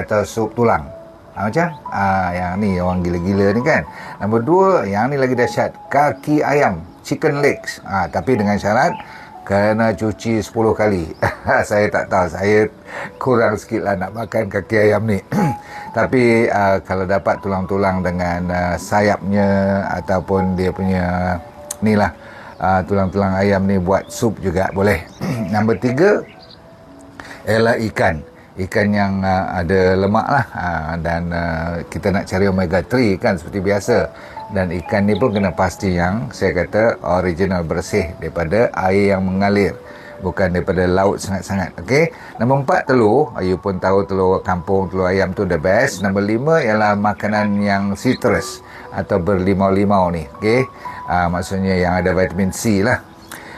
atau sup tulang. Macam yang ni orang gila-gila ni kan. Nombor 2, yang ni lagi dahsyat, kaki ayam, chicken legs. Tapi dengan syarat kena cuci 10 kali. Saya tak tahu, saya kurang sikit lah nak makan kaki ayam ni. Tapi kalau dapat tulang-tulang dengan sayapnya ataupun dia punya ni lah, tulang-tulang ayam ni buat sup juga boleh. Nombor 3 ialah ikan yang ada lemak lah, dan kita nak cari omega 3 kan seperti biasa, dan ikan ni pun kena pasti yang saya kata original, bersih daripada air yang mengalir, bukan daripada laut sangat-sangat. Okey. Nombor 4, telur. You pun tahu telur kampung, telur ayam tu the best. Nombor 5 ialah makanan yang citrus atau berlimau-limau ni. Okey. Maksudnya yang ada vitamin C lah.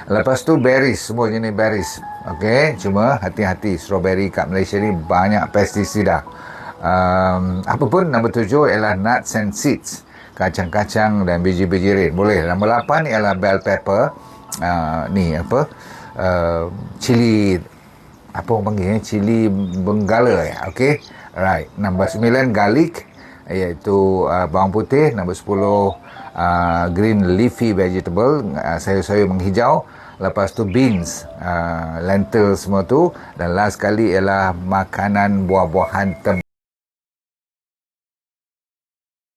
Lepas tu berries, semua jenis berries. Okey, cuma hati-hati, strawberry kat Malaysia ni banyak pestisida. Apa pun. Nombor 7 ialah nuts and seeds, kacang-kacang dan biji-biji red, boleh. Nombor 8 ialah bell pepper, cili, apa orang panggil, cili benggala ya. Okey, right. Nombor 9 garlic, iaitu bawang putih. Nombor 10 green leafy vegetable, sayur-sayur menghijau. Lepas tu beans, lentil semua tu. Dan last kali ialah makanan buah-buahan